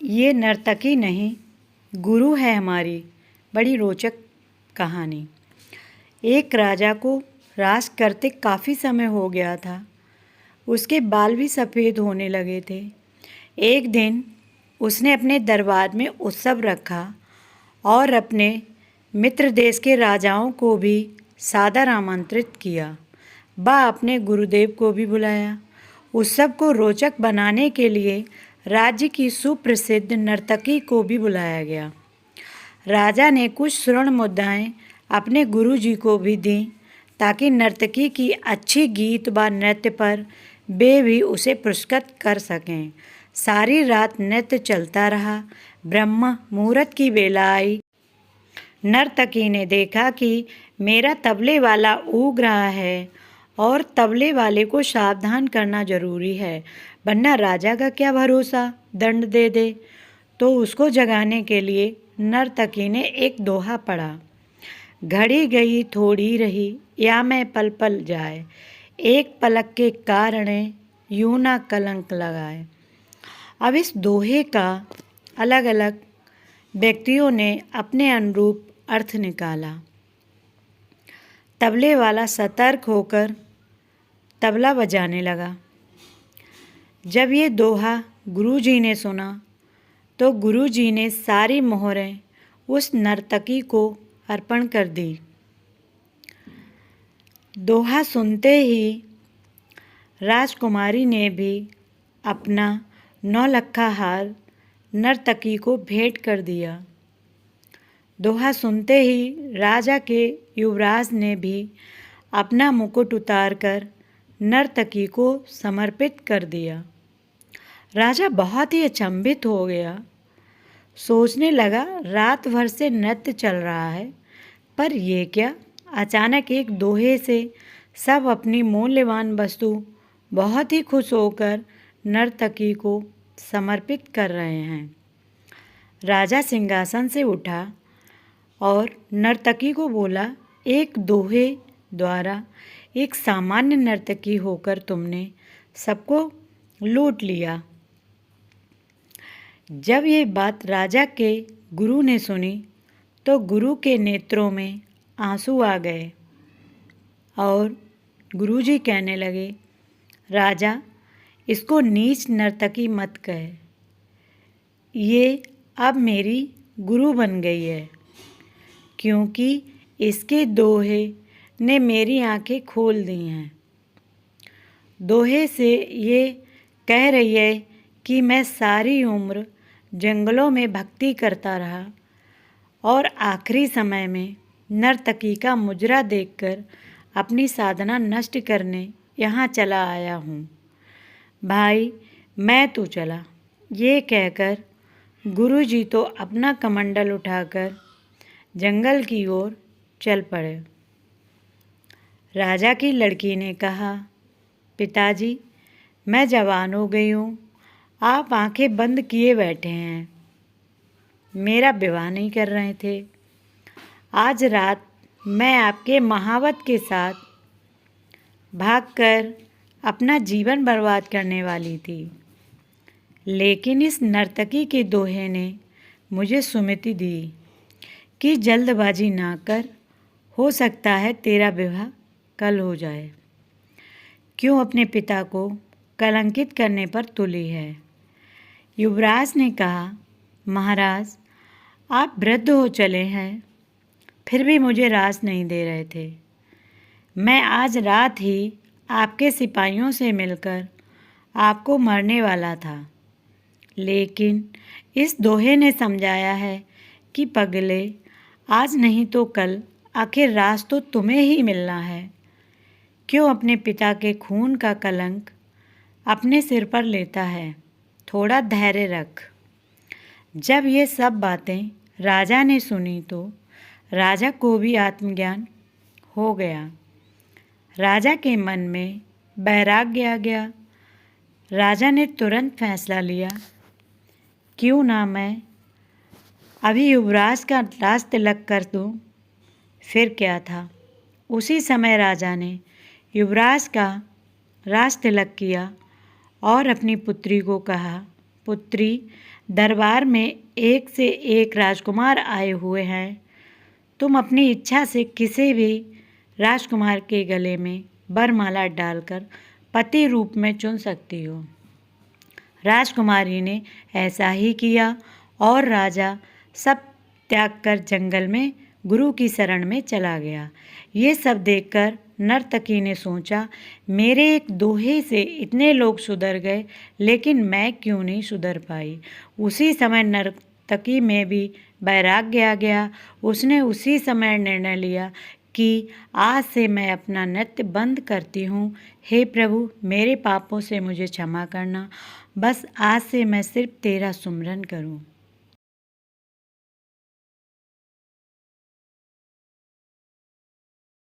ये नर्तकी नहीं, गुरु है हमारी। बड़ी रोचक कहानी। एक राजा को राज करते काफ़ी समय हो गया था। उसके बाल भी सफ़ेद होने लगे थे। एक दिन उसने अपने दरबार में उत्सव रखा और अपने मित्र देश के राजाओं को भी सादर आमंत्रित किया। वह अपने गुरुदेव को भी बुलाया। उत्सव को रोचक बनाने के लिए राज्य की सुप्रसिद्ध नर्तकी को भी बुलाया गया। राजा ने कुछ स्वर्ण मुद्राएं अपने गुरुजी को भी दी ताकि नर्तकी की अच्छी गीत व नृत्य पर वे भी उसे पुरस्कृत कर सकें। सारी रात नृत्य चलता रहा। ब्रह्म मुहूर्त की बेला आई। नर्तकी ने देखा कि मेरा तबले वाला ऊग रहा है और तबले वाले को सावधान करना जरूरी है, वरना राजा का क्या भरोसा, दंड दे दे। तो उसको जगाने के लिए नर्तकी ने एक दोहा पढ़ा। घड़ी गई थोड़ी रही या मैं पल पल जाए, एक पलक के कारण यूं ना कलंक लगाए। अब इस दोहे का अलग अलग व्यक्तियों ने अपने अनुरूप अर्थ निकाला। तबले वाला सतर्क होकर तबला बजाने लगा। जब ये दोहा गुरुजी ने सुना तो गुरुजी ने सारी मोहरें उस नर्तकी को अर्पण कर दी। दोहा सुनते ही राजकुमारी ने भी अपना नौलखा हार नर्तकी को भेंट कर दिया। दोहा सुनते ही राजा के युवराज ने भी अपना मुकुट उतारकर नर्तकी को समर्पित कर दिया। राजा बहुत ही अचंभित हो गया। सोचने लगा, रात भर से नृत्य चल रहा है, पर ये क्या? अचानक एक दोहे से सब अपनी मूल्यवान वस्तु बहुत ही खुश होकर नर्तकी को समर्पित कर रहे हैं। राजा सिंहासन से उठा और नर्तकी को बोला, एक दोहे द्वारा एक सामान्य नर्तकी होकर तुमने सबको लूट लिया। जब ये बात राजा के गुरु ने सुनी तो गुरु के नेत्रों में आंसू आ गए और गुरुजी कहने लगे, राजा, इसको नीच नर्तकी मत कह, ये अब मेरी गुरु बन गई है, क्योंकि इसके दोहे ने मेरी आंखें खोल दी हैं। दोहे से ये कह रही है कि मैं सारी उम्र जंगलों में भक्ति करता रहा और आखिरी समय में नर्तकी का मुजरा देखकर अपनी साधना नष्ट करने यहाँ चला आया हूँ। भाई, मैं तो चला। ये कहकर गुरुजी तो अपना कमंडल उठाकर जंगल की ओर चल पड़े। राजा की लड़की ने कहा, पिताजी, मैं जवान हो गई हूँ, आप आंखें बंद किए बैठे हैं, मेरा विवाह नहीं कर रहे थे। आज रात मैं आपके महावत के साथ भागकर अपना जीवन बर्बाद करने वाली थी, लेकिन इस नर्तकी के दोहे ने मुझे सुमति दी कि जल्दबाजी ना कर, हो सकता है तेरा विवाह कल हो जाए। क्यों अपने पिता को कलंकित करने पर तुली है? युवराज ने कहा, महाराज, आप वृद्ध हो चले हैं, फिर भी मुझे राज नहीं दे रहे थे। मैं आज रात ही आपके सिपाहियों से मिलकर आपको मरने वाला था, लेकिन इस दोहे ने समझाया है कि पगले, आज नहीं तो कल आखिर राज तो तुम्हें ही मिलना है। क्यों अपने पिता के खून का कलंक अपने सिर पर लेता है? थोड़ा धैर्य रख। जब ये सब बातें राजा ने सुनी तो राजा को भी आत्मज्ञान हो गया। राजा के मन में वैराग्य आ गया। राजा ने तुरंत फैसला लिया, क्यों ना मैं अभी युवराज का राज तिलक कर दूं। फिर क्या था, उसी समय राजा ने युवराज का राज तिलक किया और अपनी पुत्री को कहा, पुत्री, दरबार में एक से एक राजकुमार आए हुए हैं। तुम अपनी इच्छा से किसी भी राजकुमार के गले में वरमाला डालकर पति रूप में चुन सकती हो। राजकुमारी ने ऐसा ही किया और राजा सब त्याग कर जंगल में गुरु की शरण में चला गया। ये सब देखकर नर्तकी ने सोचा, मेरे एक दोहे से इतने लोग सुधर गए, लेकिन मैं क्यों नहीं सुधर पाई। उसी समय नर्तकी में भी वैराग्य आ गया। उसने उसी समय निर्णय लिया कि आज से मैं अपना नृत्य बंद करती हूँ। हे प्रभु, मेरे पापों से मुझे क्षमा करना। बस आज से मैं सिर्फ तेरा सुमिरन करूँ।